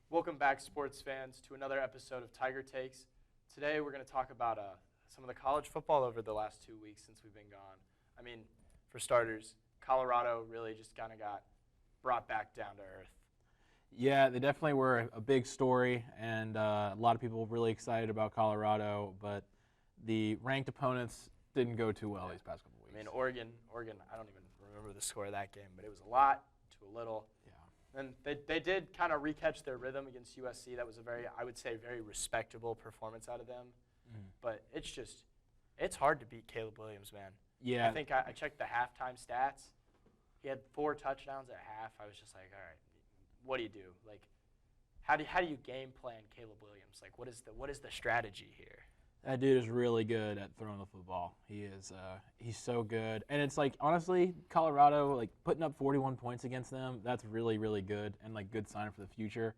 Welcome back, sports fans, to another episode of Tiger Takes. Today we're going to talk about some of the college football over the last 2 weeks since we've been gone. I mean, for starters, Colorado really just kind of got brought back down to earth. Yeah, they definitely were a big story, and a lot of people were really excited about Colorado, but the ranked opponents didn't go too well these past couple weeks. I mean, Oregon, I don't even remember the score of that game, but it was a lot to a little. Yeah. And they did kind of recatch their rhythm against USC. That was a I would say, very respectable performance out of them. But it's hard to beat Caleb Williams, man. Yeah. I think I checked the halftime stats. He had 4 touchdowns at half. I was just like, all right, what do you do? Like, how do you game plan Caleb Williams? Like, what is the strategy here? That dude is really good at throwing the football. He's so good. And it's like, honestly, Colorado, like, putting up 41 points against them, that's really, really good and, like, good sign for the future.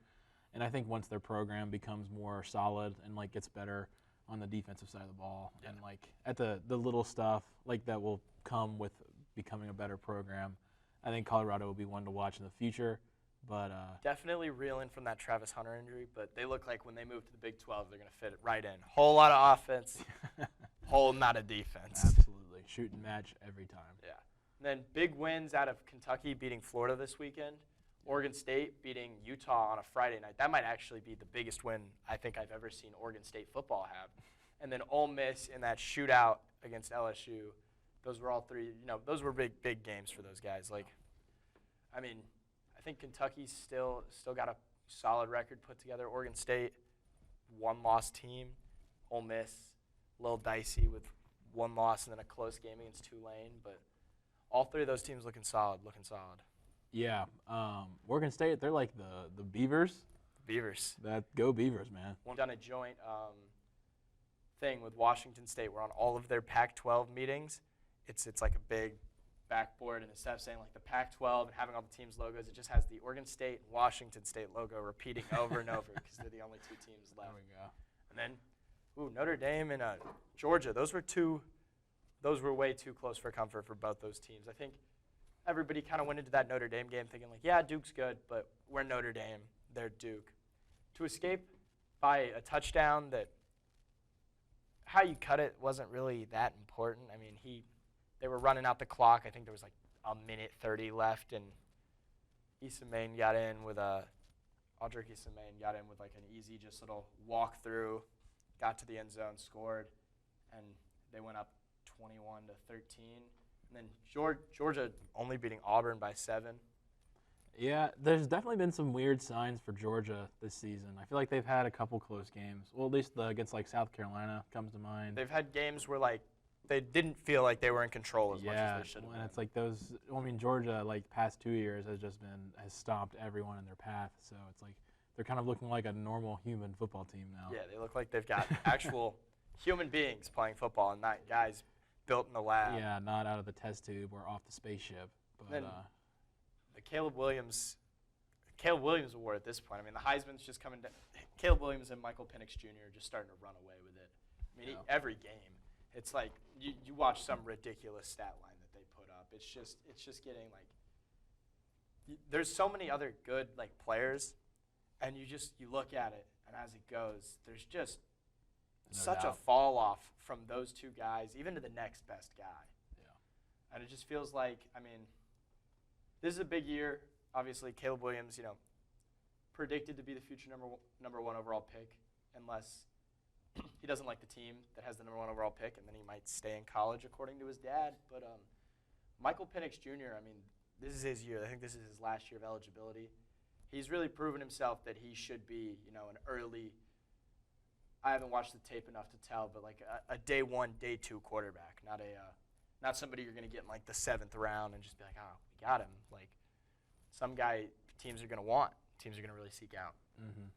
And I think once their program becomes more solid and, like, gets better on the defensive side of the ball and, like, at the little stuff, like, that will come with becoming a better program, I think Colorado will be one to watch in the future. But definitely reeling from that Travis Hunter injury, but they look like when they move to the Big 12, they're going to fit it right in. Whole lot of offense, whole lot of defense. Absolutely. Shoot and match every time. Yeah. And then big wins out of Kentucky beating Florida this weekend. Oregon State beating Utah on a Friday night. That might actually be the biggest win I think I've ever seen Oregon State football have. And then Ole Miss in that shootout against LSU. Those were all three, those were big games for those guys. Like, I mean, I think Kentucky's still got a solid record put together. Oregon State, 1-loss team. Ole Miss, a little dicey with 1 loss and then a close game against Tulane. But all three of those teams looking solid. Yeah. Oregon State, they're like the Beavers. Beavers. Go Beavers, man. We've done a joint thing with Washington State. We're on all of their Pac-12 meetings. It's like a big backboard, and instead of saying like the Pac-12 and having all the teams' logos, it just has the Oregon State and Washington State logo repeating over and over because they're the only 2 teams left. There we go. And then, Notre Dame and Georgia. Those were way too close for comfort for both those teams. I think everybody kind of went into that Notre Dame game thinking like, yeah, Duke's good, but we're Notre Dame, they're Duke. To escape by a touchdown that how you cut it wasn't really that important. I mean, they were running out the clock. I think there was like a minute 30 left, and Isamain got in with Audric Isamain got in with like an easy just little walk through, got to the end zone, scored, and they went up 21-13. And then Georgia only beating Auburn by 7. Yeah, there's definitely been some weird signs for Georgia this season. I feel like they've had a couple close games. Well, at least against like South Carolina comes to mind. They've had games where like they didn't feel like they were in control as much as they should have. And it's like those. I mean, Georgia, like past 2 years, has stopped everyone in their path. So it's like they're kind of looking like a normal human football team now. Yeah, they look like they've got actual human beings playing football and not guys built in the lab. Yeah, not out of the test tube or off the spaceship. But then, the Caleb Williams award at this point. I mean, the Heisman's just coming down. Caleb Williams and Michael Penix Jr. are just starting to run away with it. I mean, every game, it's like you watch some ridiculous stat line that they put up. It's just getting like there's so many other good like players, and you look at it, and as it goes, there's just such a fall off from those 2 guys, even to the next best guy. Yeah. And it just feels like, I mean, this is a big year. Obviously, Caleb Williams, predicted to be the future number 1 overall pick, unless he doesn't like the team that has the number 1 overall pick, and then he might stay in college according to his dad. But Michael Penix Jr., I mean, this is his year. I think this is his last year of eligibility. He's really proven himself that he should be, an early – I haven't watched the tape enough to tell, but like a day 1, day 2 quarterback, not somebody you're going to get in like the 7th round and just be like, oh, we got him. Like some guy teams are going to want, teams are going to really seek out. Mm-hmm.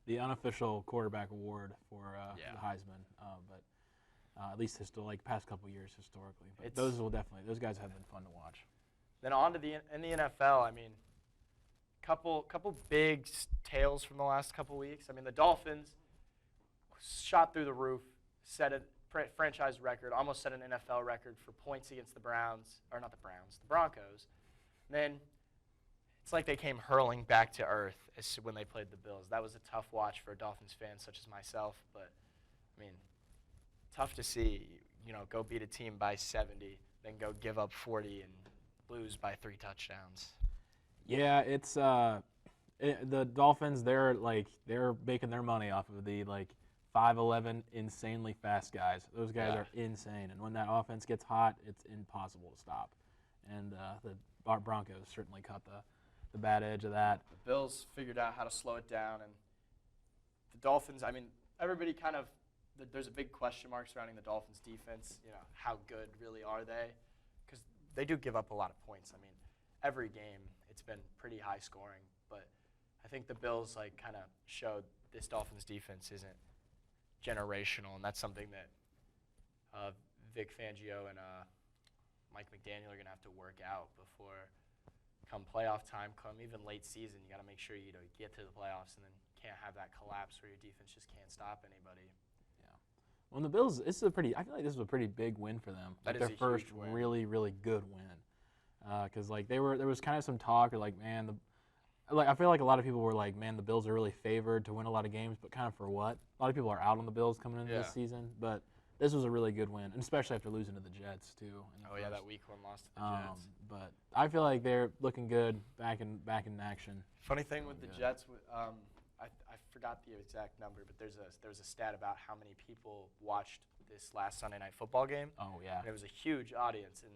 The unofficial quarterback award for the Heisman, but at least past couple years historically. But those guys have been fun to watch. Then on to in the NFL. I mean, couple big tales from the last couple weeks. I mean, the Dolphins shot through the roof, set a franchise record, almost set an NFL record for points against the Broncos. And then it's like they came hurling back to earth when they played the Bills. That was a tough watch for a Dolphins fan such as myself, but I mean, tough to see, go beat a team by 70, then go give up 40 and lose by 3 touchdowns. Yeah, it's the Dolphins. They're making their money off of the 5'11", insanely fast guys. Those guys are insane, and when that offense gets hot, it's impossible to stop. And the Broncos certainly caught the bad edge of that. The Bills figured out how to slow it down, and the Dolphins, I mean, everybody kind of, there's a big question mark surrounding the Dolphins' defense. How good really are they? Because they do give up a lot of points. I mean, every game it's been pretty high scoring, but I think the Bills kind of showed this Dolphins defense isn't generational, and that's something that Vic Fangio and Mike McDaniel are going to have to work out before come playoff time, come even late season. You got to make sure you get to the playoffs and then can't have that collapse where your defense just can't stop anybody. Yeah. Well, the Bills, I feel like this was a pretty big win for them. That is their first really, really good win. Because there was kind of some talk, or man, I feel like a lot of people were like, man, the Bills are really favored to win a lot of games, but kind of for what? A lot of people are out on the Bills coming into this season, but this was a really good win, and especially after losing to the Jets too. That week 1 loss to the Jets. But I feel like they're looking good back in action. Funny thing with the Jets, I forgot the exact number, but there's a stat about how many people watched this last Sunday night football game. Oh yeah. And it was a huge audience, and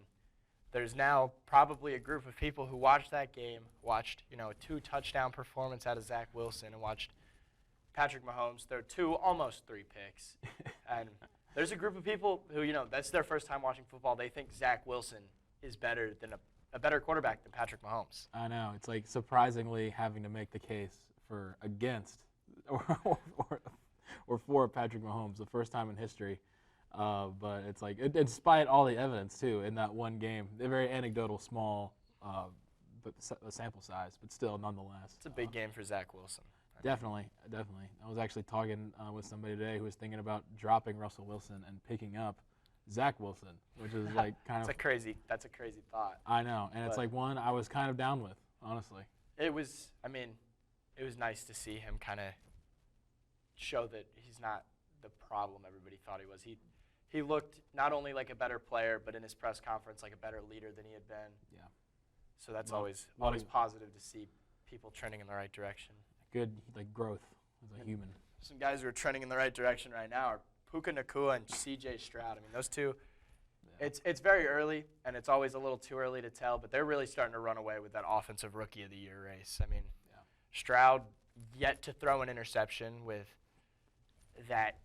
there's now probably a group of people who watched that game, watched a 2-touchdown performance out of Zach Wilson, and watched Patrick Mahomes throw 2, almost 3 picks. And there's a group of people who, that's their first time watching football. They think Zach Wilson is better than a better quarterback than Patrick Mahomes. I know. It's surprisingly having to make the case for against or for Patrick Mahomes, the first time in history. But it's despite all the evidence too in that one game, a very anecdotal, small, but sample size, but still nonetheless. It's a big game for Zach Wilson. Definitely. I was actually talking with somebody today who was thinking about dropping Russell Wilson and picking up Zach Wilson, which is kind of. That's a crazy thought. I know, and it's one I was kind of down with, honestly. It was nice to see him kind of show that he's not the problem everybody thought he was. He looked not only like a better player, but in his press conference like a better leader than he had been. Yeah. So that's always positive to see people trending in the right direction. Good growth as a human. Some guys who are trending in the right direction right now are Puka Nacua and C.J. Stroud. I mean, those two, it's very early, and it's always a little too early to tell, but they're really starting to run away with that Offensive Rookie of the Year race. I mean, Stroud yet to throw an interception with that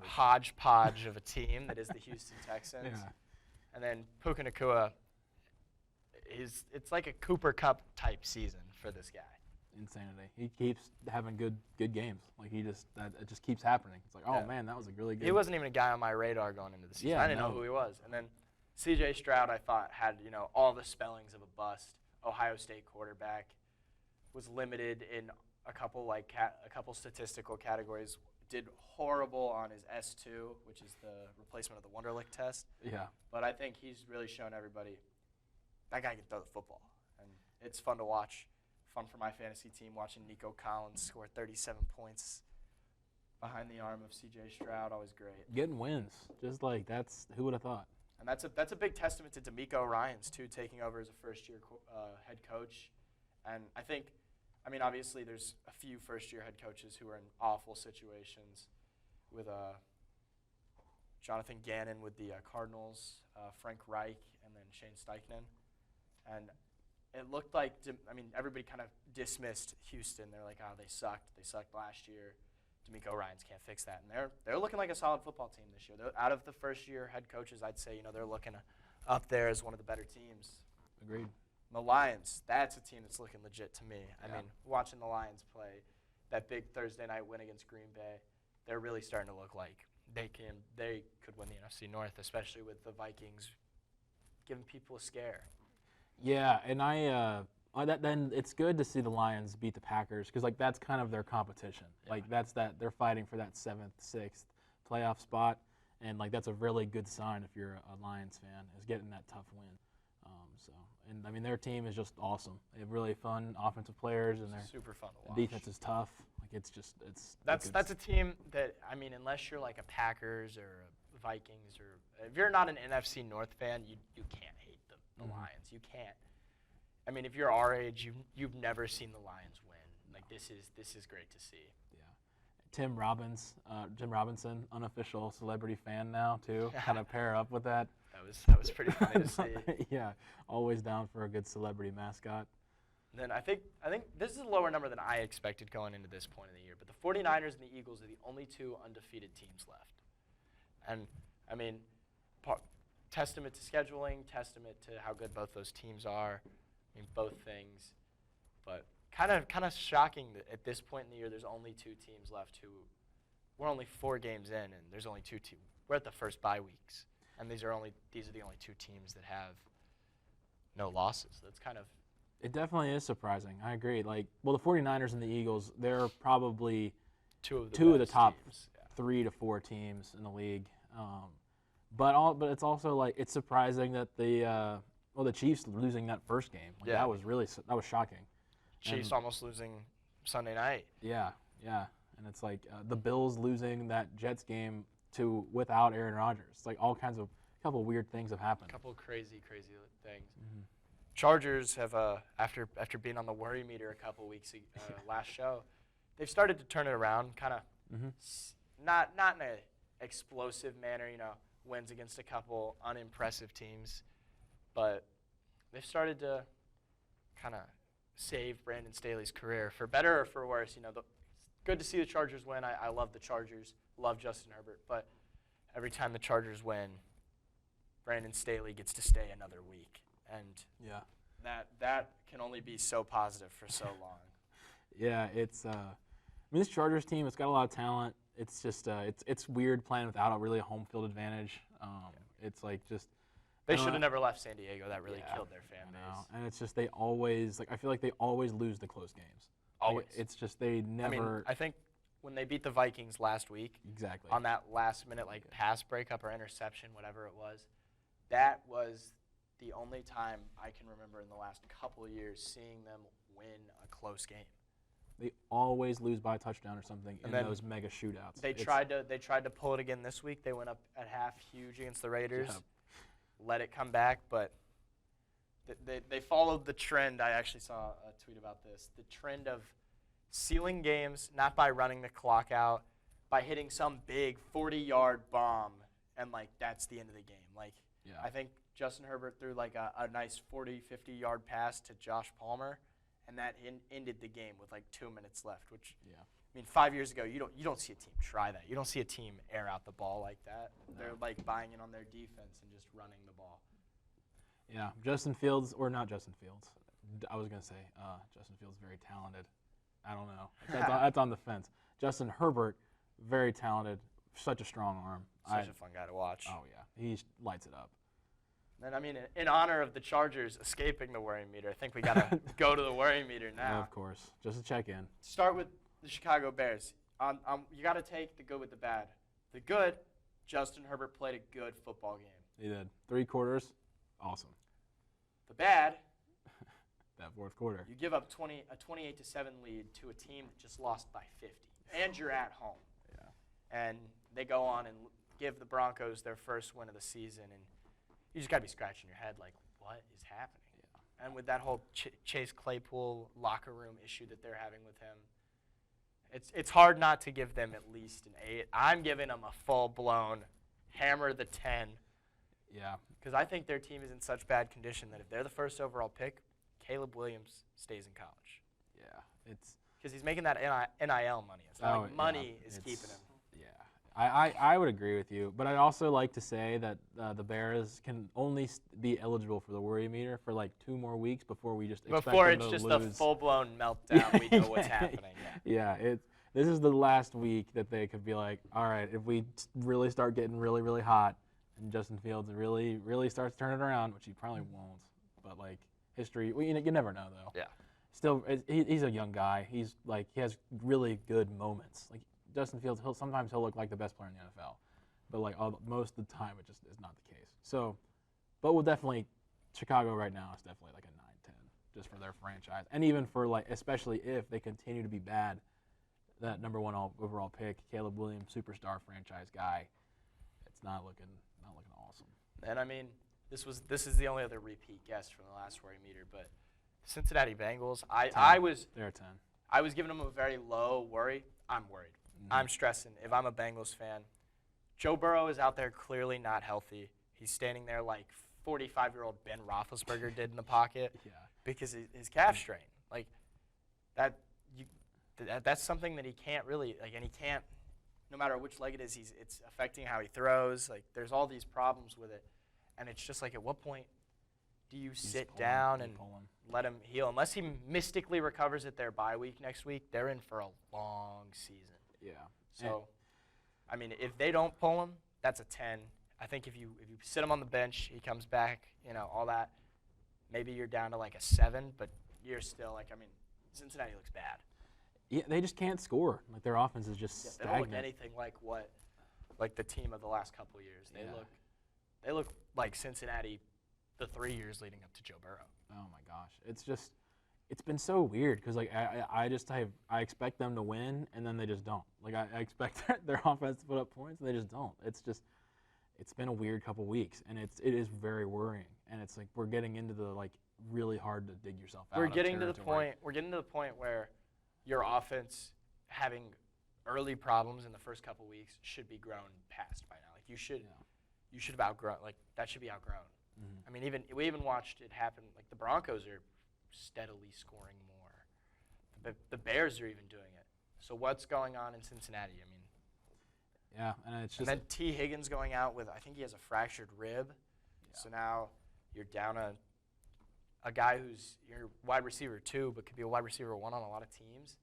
hodgepodge of a team that is the Houston Texans. Yeah. And then Puka Nacua, it's like a Cooper Cup type season for this guy. Insanity. He keeps having good games. It just keeps happening. It's man, that was a really good. He wasn't even a guy on my radar going into the season. I didn't know who he was. And then C.J. Stroud, I thought, had all the spellings of a bust. Ohio State quarterback, was limited in a couple statistical categories. Did horrible on his S2, which is the replacement of the Wonderlic test. Yeah. But I think he's really shown everybody that guy can throw the football, and it's fun to watch. Fun for my fantasy team watching Nico Collins score 37 points behind the arm of C.J. Stroud. Always great. Getting wins, just that's who would have thought. And that's a big testament to D'Amico Ryans too, taking over as a first-year head coach. And I think, obviously there's a few first-year head coaches who are in awful situations, with Jonathan Gannon with the Cardinals, Frank Reich, and then Shane Steichen. And it looked like, everybody kind of dismissed Houston. They're like, they sucked. They sucked last year. D'Amico Ryans can't fix that. And they're looking like a solid football team this year. Out of the first-year head coaches, I'd say, they're looking up there as one of the better teams. Agreed. The Lions, that's a team that's looking legit to me. Watching the Lions play that big Thursday night win against Green Bay, they're really starting to look like they could win the NFC North, especially with the Vikings giving people a scare. Yeah, and then it's good to see the Lions beat the Packers because that's kind of their competition. Yeah. They're fighting for that 7th, 6th playoff spot, and that's a really good sign if you're a Lions fan, is getting that tough win. So And I mean, their team is just awesome. They have really fun offensive players, and their super fun to watch. defense is tough. Like That's a team that, I mean, unless you're like a Packers or a Vikings, or if you're not an NFC North fan, you can't hate the Lions. You can't. I mean, if you're our age, you've never seen the Lions win. Like this is great to see. Yeah. Tim Robinson, unofficial celebrity fan now too. Kind of pair up with that. That was pretty funny to see. Yeah, always down for a good celebrity mascot. And then I think this is a lower number than I expected going into this point of the year. But the 49ers and the Eagles are the only two undefeated teams left. And I mean, testament to scheduling, testament to how good both those teams are. I mean, both things. But kind of shocking that at this point in the year, there's only two teams left who. We're only 4 games in, and there's only 2 teams. We're at the first bye weeks. And these are the only 2 teams that have no losses. That's kind of. It definitely is surprising. I agree. Like, well, the 49ers and the Eagles, they're probably two of the top teams. 3 to 4 teams in the league. But it's also like it's surprising that the Chiefs losing that first game. Like, Yeah. That was shocking. Chiefs almost losing Sunday night. Yeah, and it's like the Bills losing that Jets game without Aaron Rodgers. It's like a couple weird things have happened. A couple crazy things. Mm-hmm. Chargers have after being on the worry meter a couple weeks last show, they've started to turn it around. Kind of not in an explosive manner, wins against a couple unimpressive teams, but they've started to kind of save Brandon Staley's career for better or for worse. Good to see the Chargers win. I love the Chargers. Love Justin Herbert, but every time the Chargers win, Brandon Staley gets to stay another week, and that can only be so positive for so long. Yeah, it's. This Chargers team, it's got a lot of talent. It's just it's weird playing without a home field advantage. It's like just. They should have never left San Diego. That really killed their fan base. And it's just they always I feel like they always lose the close games. Always. It's just they never. I mean, I think when they beat the Vikings last week, exactly on that last minute pass breakup or interception, whatever it was, that was the only time I can remember in the last couple of years seeing them win a close game. They always lose by a touchdown or something in those mega shootouts. They tried to pull it again this week. They went up at half huge against the Raiders, let it come back, but they followed the trend. I actually saw a tweet about this. The trend of sealing games, not by running the clock out, by hitting some big 40-yard bomb, and that's the end of the game. I think Justin Herbert threw a nice 40, 50-yard pass to Josh Palmer, and that ended the game with 2 minutes left. Which, I mean, 5 years ago, you don't see a team try that. You don't see a team air out the ball like that. No. They're buying in on their defense and just running the ball. Yeah, Justin Fields, or not Justin Fields. I was gonna say Justin Fields very talented. I don't know. That's on the fence. Justin Herbert, very talented, such a strong arm. Such a fun guy to watch. Oh yeah, he lights it up. And I mean, in honor of the Chargers escaping the worry meter, I think we gotta go to the worry meter now. Yeah, of course, just to check in. Start with the Chicago Bears. You gotta take the good with the bad. The good, Justin Herbert played a good football game. He did 3 quarters, awesome. The bad. That fourth quarter. You give up a 28-7 lead to a team that just lost by 50, and you're at home. Yeah. And they go on and give the Broncos their first win of the season, and you just got to be scratching your head what is happening? Yeah. And with that whole Chase Claypool locker room issue that they're having with him, it's hard not to give them at least an 8. I'm giving them a full-blown hammer the 10. Yeah. Because I think their team is in such bad condition that if they're the first overall pick, Caleb Williams stays in college. Yeah, it's because he's making that NIL money. It's not money is keeping him. Yeah, I would agree with you, but I'd also like to say that the Bears can only be eligible for the worry meter for 2 more weeks before we just expect them to lose. Before it's just a full-blown meltdown, we know what's happening. Yeah, this is the last week that they could be like, all right, if we really start getting really, really hot, and Justin Fields really, really starts turning around, which he probably won't, but history, you never know though. Yeah. Still, he's a young guy. He has really good moments. Justin Fields, sometimes he'll look like the best player in the NFL, but most of the time it just is not the case. So, but we'll definitely Chicago right now is definitely like a 9-10 just for their franchise. And even for, like, especially if they continue to be bad, that number 1 overall pick, Caleb Williams, superstar franchise guy, it's not looking awesome. And I mean, this is the only other repeat guest from the last worry meter, but Cincinnati Bengals, They're a 10. I was giving them a very low worry. I'm worried. Mm-hmm. I'm stressing. If I'm a Bengals fan, Joe Burrow is out there clearly not healthy. He's standing there like 45-year-old Ben Roethlisberger did in the pocket because his calf strain. Like that's something that he can't really like, and he can't. No matter which leg it is, it's affecting how he throws. Like there's all these problems with it, and it's just like, at what point do you sit down and let him heal? Unless he mystically recovers at their bye week next week, they're in for a long season. Yeah. So, I mean, if they don't pull him, that's a 10. I think if you sit him on the bench, he comes back, all that, maybe you're down to like a 7, but you're still like, I mean, Cincinnati looks bad. Yeah, they just can't score. Like their offense is just They stagnant. don't look anything like the team of the last couple of years. They look like Cincinnati the 3 years leading up to Joe Burrow. Oh my gosh, it's been so weird because like I expect them to win and then they just don't. Like I expect their offense to put up points and they just don't. It's been a weird couple weeks and it is very worrying, and it's like we're getting into the like really hard to dig yourself out. We're getting to the point where your offense having early problems in the first couple weeks should be grown past by now. Like you should have outgrown, like that should be outgrown. Mm-hmm. I mean, we even watched it happen. Like the Broncos are steadily scoring more. The Bears are even doing it. So what's going on in Cincinnati? I mean, yeah, and it's just. And then T. Higgins going out with, I think he has a fractured rib. Yeah. So now you're down a guy who's your wide receiver 2, but could be a wide receiver 1 on a lot of teams.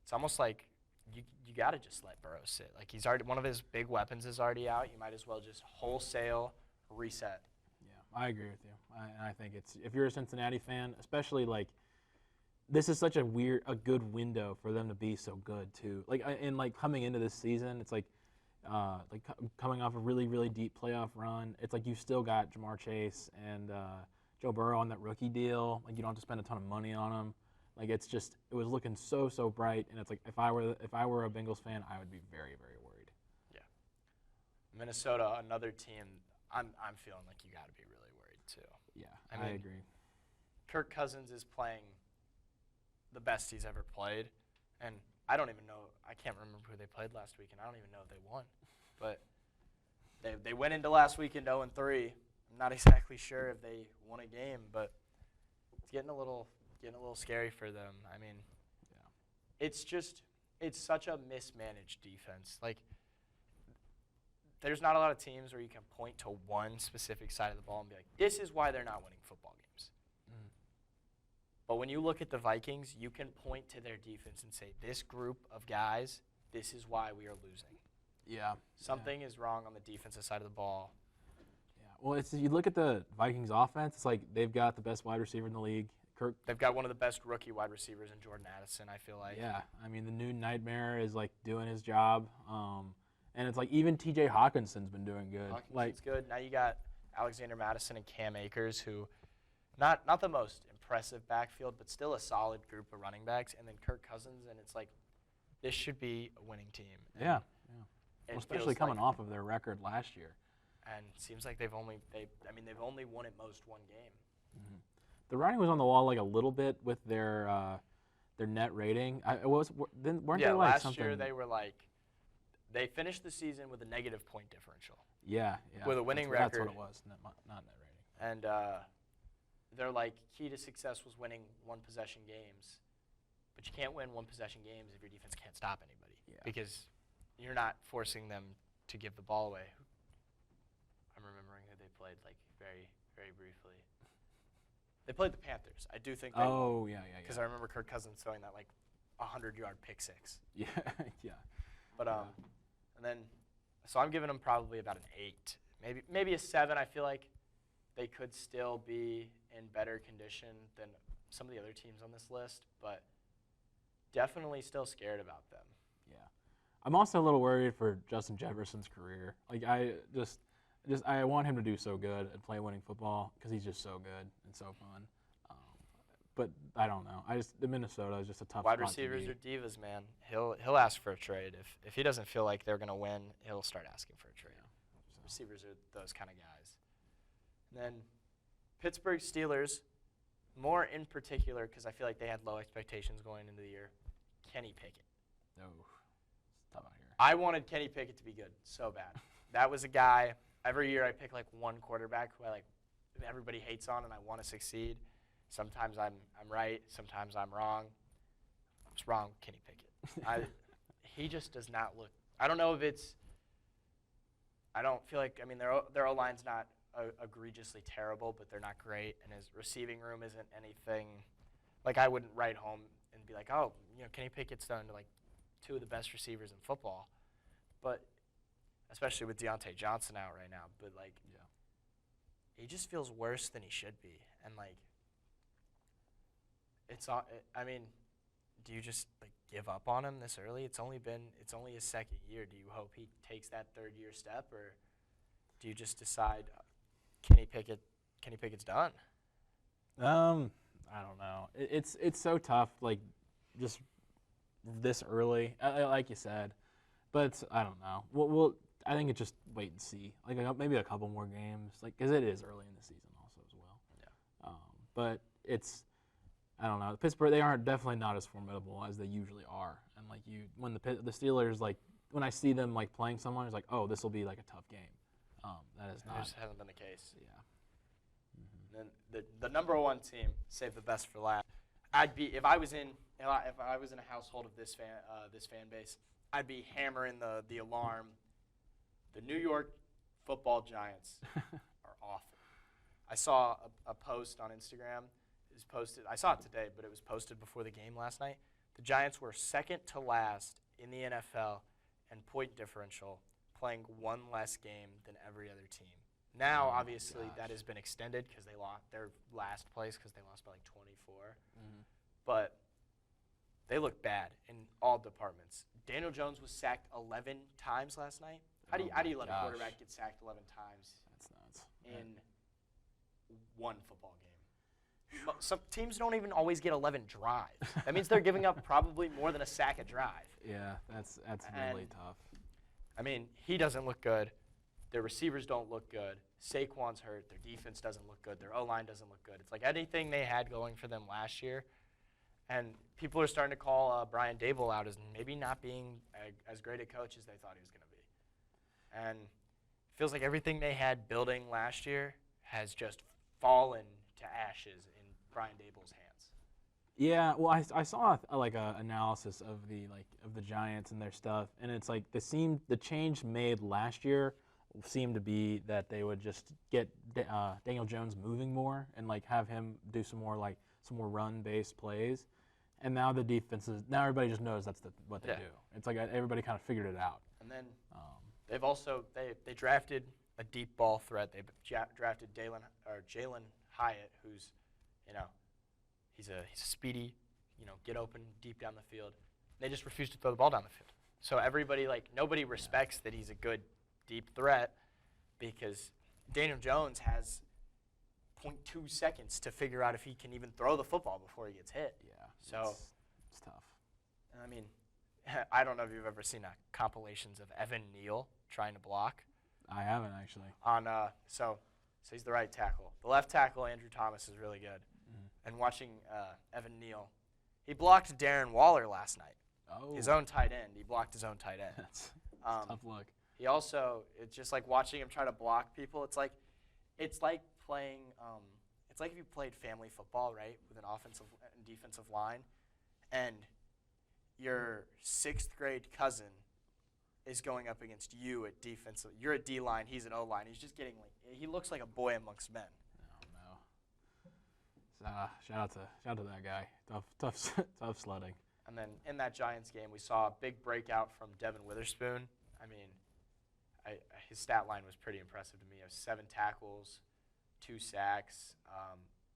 It's almost like you got to just let Burrow sit. Like he's already, one of his big weapons is already out. You might as well just wholesale reset. I agree with you. I think if you're a Cincinnati fan, especially like this is such a good window for them to be so good too. Like and like coming into this season, it's like coming off a really really deep playoff run. It's like you still got Jamar Chase and Joe Burrow on that rookie deal. Like you don't have to spend a ton of money on them. Like it was looking so bright, and it's like if I were a Bengals fan, I would be very very worried. Yeah. Minnesota, another team. I'm feeling like you got to be really worried too. Yeah, I agree. Kirk Cousins is playing the best he's ever played, and I don't even know. I can't remember who they played last week, and I don't even know if they won. But they went into last weekend 0-3. I'm not exactly sure if they won a game, but it's getting a little scary for them. I mean, it's such a mismanaged defense. Like. There's not a lot of teams where you can point to one specific side of the ball and be like, this is why they're not winning football games. Mm. But when you look at the Vikings, you can point to their defense and say, this group of guys, this is why we are losing. Yeah. Something is wrong on the defensive side of the ball. Yeah. Well, you look at the Vikings offense, it's like they've got the best wide receiver in the league. They've got one of the best rookie wide receivers in Jordan Addison, I feel like. Yeah. I mean, the new Nightmare is like doing his job. And it's like even T.J. Hawkinson's been doing good. Hawkinson's good. Now you got Alexander Mattison and Cam Akers, who not the most impressive backfield, but still a solid group of running backs. And then Kirk Cousins, and it's like this should be a winning team. Yeah. Well, especially coming off of their record last year. And it seems like they've only won at most one game. Mm-hmm. The writing was on the wall like a little bit with their net rating. Last year they were like. They finished the season with a negative point differential. Yeah. With a winning record. That's what it was, not net rating. And they're like, key to success was winning one-possession games. But you can't win one-possession games if your defense can't stop anybody. Yeah. Because you're not forcing them to give the ball away. I'm remembering who they played, like, very, very briefly. They played the Panthers. I do think they won. Yeah. Because I remember Kirk Cousins throwing that, like, 100-yard pick six. Yeah, yeah. But, and then, so I'm giving them probably about an 8. Maybe a 7. I feel like they could still be in better condition than some of the other teams on this list, but definitely still scared about them. Yeah. I'm also a little worried for Justin Jefferson's career. Like, I want him to do so good and play winning football because he's just so good and so fun. But I don't know. The Minnesota is just a tough Wide spot receivers to are divas, man. He'll ask for a trade. If he doesn't feel like they're going to win, he'll start asking for a trade. Yeah. Receivers are those kind of guys. And then Pittsburgh Steelers, more in particular because I feel like they had low expectations going into the year, Kenny Pickett. No, it's tough out here. I wanted Kenny Pickett to be good so bad. That was a guy, every year I pick like one quarterback who everybody hates on and I want to succeed. Sometimes I'm right, sometimes I'm wrong. I was wrong with Kenny Pickett. He just does not look. I don't know if it's. I don't feel like. I mean, their O-line's not egregiously terrible, but they're not great, and his receiving room isn't anything. Like I wouldn't write home and be like, oh, Kenny Pickett's done to like two of the best receivers in football, but especially with Deontay Johnson out right now. But like, he just feels worse than he should be, and like. I mean, do you just like give up on him this early? It's only his second year. Do you hope he takes that third year step, or do you just decide Kenny Pickett's done? I don't know. It's so tough, like just this early, like you said. But I don't know. I think it's just wait and see. Like maybe a couple more games, like because it is early in the season also as well. Yeah. But it's. I don't know. Pittsburgh, they aren't definitely not as formidable as they usually are. And like when the Steelers, like when I see them like playing someone, it's like, oh, this will be like a tough game. That is not. It just hasn't been the case. Yeah. And then the number one team, save the best for last. I'd be if I was in a household of this fan base, I'd be hammering the alarm. The New York Football Giants are awful. I saw a post on Instagram. I saw it today, but it was posted before the game last night. The Giants were second to last in the NFL in point differential, playing one less game than every other team. Now, obviously, that has been extended because they lost their last place because they lost by like 24. Mm-hmm. But they look bad in all departments. Daniel Jones was sacked 11 times last night. How do you let a quarterback get sacked 11 times? That's nuts. In one football game. Some teams don't even always get 11 drives. That means they're giving up probably more than a sack a drive. Yeah, that's really tough. I mean, he doesn't look good. Their receivers don't look good. Saquon's hurt. Their defense doesn't look good. Their O-line doesn't look good. It's like anything they had going for them last year. And people are starting to call Brian Daboll out as maybe not being as great a coach as they thought he was going to be. And it feels like everything they had building last year has just fallen to ashes in Brian Daboll's hands. Yeah, well, I saw a analysis of the Giants and their stuff, and it's like the change made last year seemed to be that they would just get Daniel Jones moving more and like have him do some more run-based plays, and now the defenses everybody just knows that's what they do. It's like everybody kind of figured it out. And then they've also they drafted a deep ball threat. They drafted Jalen Hyatt, who's he's a speedy, get open deep down the field. They just refuse to throw the ball down the field. So nobody respects that he's a good deep threat because Daniel Jones has 0.2 seconds to figure out if he can even throw the football before he gets hit. Yeah. So it's tough. I mean, I don't know if you've ever seen compilations of Evan Neal trying to block. I haven't actually. So he's the right tackle. The left tackle, Andrew Thomas, is really good. Mm-hmm. And watching Evan Neal, he blocked Darren Waller last night. Oh. His own tight end. He blocked his own tight end. That's a tough look. He also, it's just like watching him try to block people. It's like playing. It's like if you played family football, right, with an offensive and defensive line, and your sixth grade cousin is going up against you at defensive. You're at D line. He's at O line. He's just getting he looks like a boy amongst men. Oh no. Shout out to that guy. Tough sledding. And then in that Giants game, we saw a big breakout from Devin Witherspoon. I mean, his stat line was pretty impressive to me. He has 7 tackles, 2 sacks,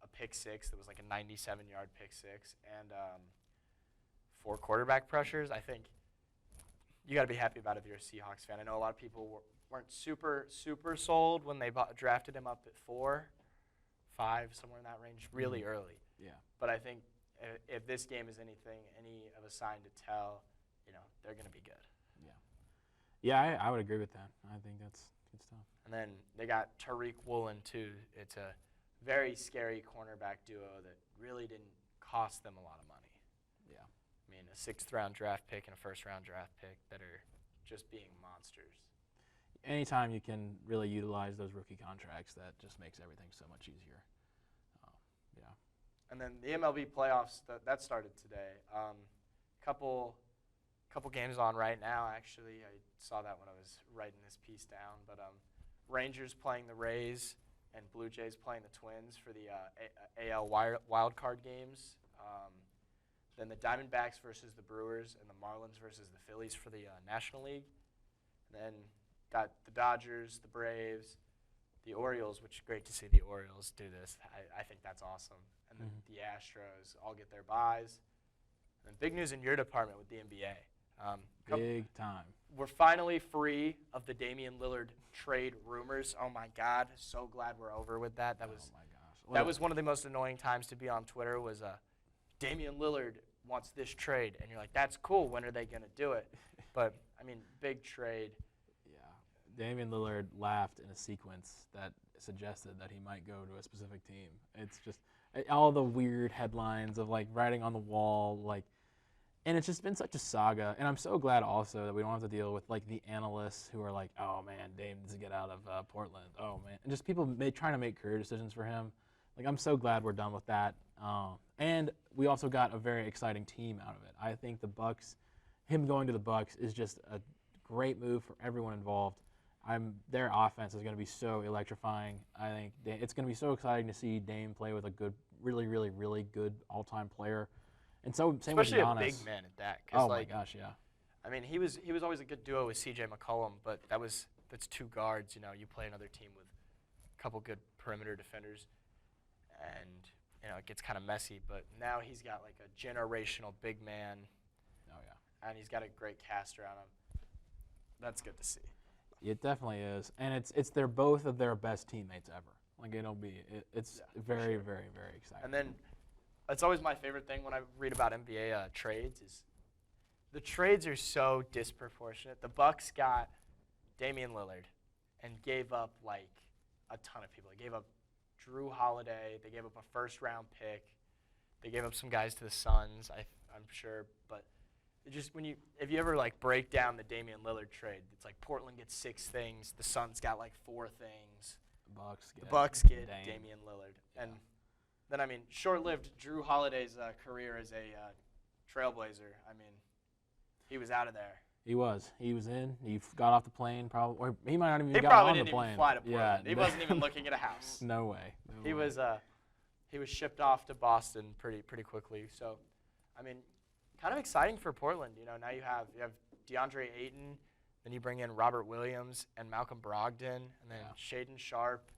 a pick six that was like a 97-yard pick six, and 4 quarterback pressures. I think you got to be happy about it if you're a Seahawks fan. I know a lot of people weren't super sold when they drafted him up at 4, 5, somewhere in that range, really early. Yeah. But I think if this game is any of a sign to tell, they're going to be good. Yeah, I would agree with that. I think that's good stuff. And then they got Tariq Woolen, too. It's a very scary cornerback duo that really didn't cost them a lot of money. Yeah. I mean, a 6th-round draft pick and a 1st-round draft pick that are just being monsters. Anytime you can really utilize those rookie contracts, that just makes everything so much easier. Yeah. And then the MLB playoffs, that started today. Couple games on right now, actually. I saw that when I was writing this piece down. But Rangers playing the Rays and Blue Jays playing the Twins for the AL wildcard games. Then the Diamondbacks versus the Brewers and the Marlins versus the Phillies for the National League. And then got the Dodgers, the Braves, the Orioles, which is great to see the Orioles do this. I think that's awesome. And then the Astros all get their byes. And big news in your department with the NBA. Big time. We're finally free of the Damian Lillard trade rumors. Oh, my God. So glad we're over with that. That was, oh, my gosh. That was one of the most annoying times to be on Twitter was Damian Lillard wants this trade. And you're like, that's cool. When are they going to do it? But, I mean, big trade. Yeah. Damian Lillard laughed in a sequence that suggested that he might go to a specific team. It's just all the weird headlines of, like, writing on the wall, like, and it's just been such a saga. And I'm so glad also that we don't have to deal with, like, the analysts who are like, oh, man, Dame needs to get out of Portland. Oh, man. And just people trying to make career decisions for him. Like, I'm so glad we're done with that. And we also got a very exciting team out of it. I think the Bucks, him going to the Bucks is just a great move for everyone involved. Their offense is going to be so electrifying. I think it's going to be so exciting to see Dame play with a good, really, really, really good all-time player. And so same Especially with Giannis. a big man at that. Oh, my gosh, yeah. I mean, he was always a good duo with C.J. McCollum, but that's 2 guards. You play another team with a couple good perimeter defenders, and it gets kind of messy. But now he's got like a generational big man. Oh yeah. And he's got a great cast around him. That's good to see. It definitely is, and they're both of their best teammates ever. Like it's very, very, very exciting. And then it's always my favorite thing when I read about NBA trades is the trades are so disproportionate. The Bucks got Damian Lillard and gave up like a ton of people. They gave up Drew Holiday. They gave up a 1st-round pick. They gave up some guys to the Suns, I'm sure. But it just if you ever like break down the Damian Lillard trade, it's like Portland gets 6 things. The Suns got like 4 things. The Bucks get Damian Lillard. Yeah. And then, I mean, short-lived Drew Holiday's career as a trailblazer. I mean, he was out of there. He was in. He got off the plane, probably, or he might not even got on the plane. He probably didn't even fly to Portland. Yeah, he wasn't even looking at a house. No way. He was shipped off to Boston pretty quickly. So, I mean, kind of exciting for Portland. Now you have DeAndre Ayton, then you bring in Robert Williams and Malcolm Brogdon, and then Shaedon Sharpe,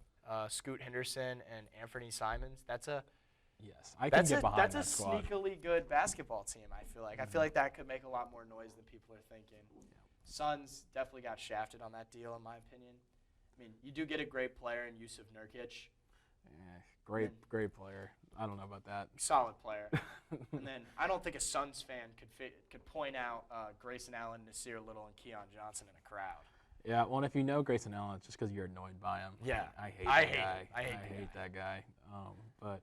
Scoot Henderson, and Anthony Simons. I can get behind that squad. That's a sneakily good basketball team, I feel like. I feel like that could make a lot more noise than people are thinking. Yeah. Suns definitely got shafted on that deal, in my opinion. I mean, you do get a great player in Yusuf Nurkic. Yeah, great player. I don't know about that. Solid player. And then I don't think a Suns fan could point out Grayson Allen, Nasir Little, and Keon Johnson in a crowd. Yeah, well, and if you know Grayson Allen, it's just because you're annoyed by him. Yeah. I hate that guy. But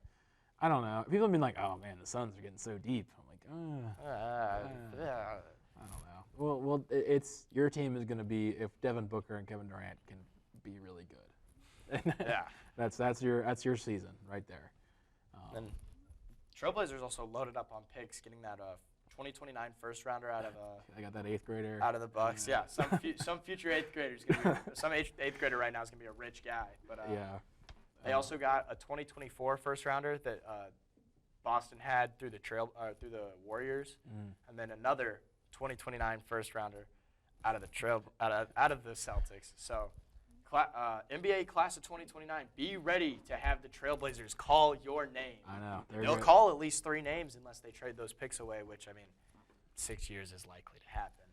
I don't know. People have been like, oh, man, the Suns are getting so deep. I'm like, I don't know. Well, it's your team is going to be if Devin Booker and Kevin Durant can be really good. Yeah. That's your season right there. And Trailblazers also loaded up on picks, getting that 2029 first-rounder out of I got that 8th grader out of the Bucks. Yeah, some future 8th graders some 8th grader right now is gonna be a rich guy. But they also got a 2024 first-rounder that Boston had through the Warriors, and then another 2029 first-rounder out of the Celtics. So. NBA class of 2029, be ready to have the Trailblazers call your name. I know. They'll call at least 3 names unless they trade those picks away, which, I mean, 6 years is likely to happen.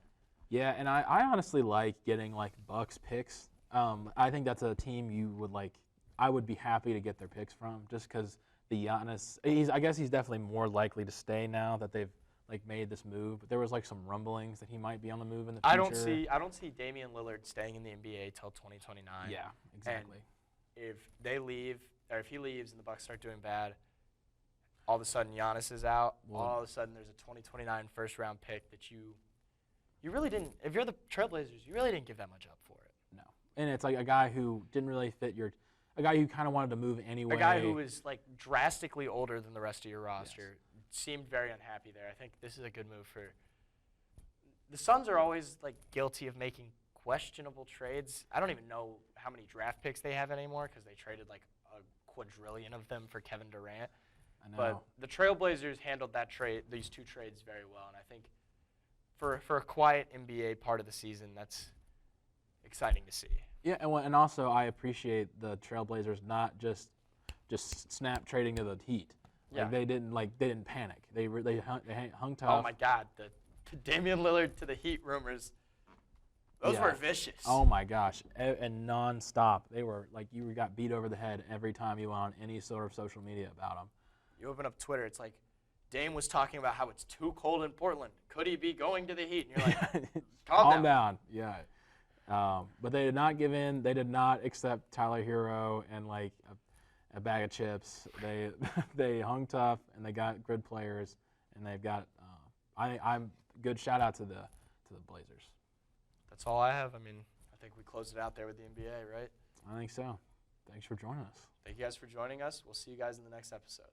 Yeah, and I honestly like getting like Bucks picks. I think that's a team you would like. I would be happy to get their picks from, just because the Giannis. I guess he's definitely more likely to stay now that they've like made this move. But there was like some rumblings that he might be on the move in the future. I don't see Damian Lillard staying in the NBA till 2029. Yeah, exactly. And if they leave, or if he leaves and the Bucks start doing bad, all of a sudden Giannis is out. All of a sudden there's a 2029 first-round pick that you really didn't. If you're the Trailblazers, you really didn't give that much up for it. No, and it's like a guy who didn't really fit a guy who kind of wanted to move anyway. A guy who was like drastically older than the rest of your roster. Yes. Seemed very unhappy there. I think this is a good move for. The Suns are always like guilty of making questionable trades. I don't even know how many draft picks they have anymore because they traded like a quadrillion of them for Kevin Durant. I know. But the Trailblazers handled these two trades very well, and I think for a quiet NBA part of the season, that's exciting to see. Yeah, and also I appreciate the Trailblazers not just snap trading to the Heat. Like they didn't panic. They hung tough. Oh my God, the Damian Lillard to the Heat rumors. Those were vicious. Oh my gosh, and nonstop. They were like you got beat over the head every time you went on any sort of social media about them. You open up Twitter, it's like Dame was talking about how it's too cold in Portland. Could he be going to the Heat? And you're like, calm down. Yeah. But they did not give in. They did not accept Tyler Hero and like a bag of chips. They hung tough and they got good players and they've got. I'm good. Shout out to the Blazers. That's all I have. I mean, I think we closed it out there with the NBA, right? I think so. Thanks for joining us. Thank you guys for joining us. We'll see you guys in the next episode.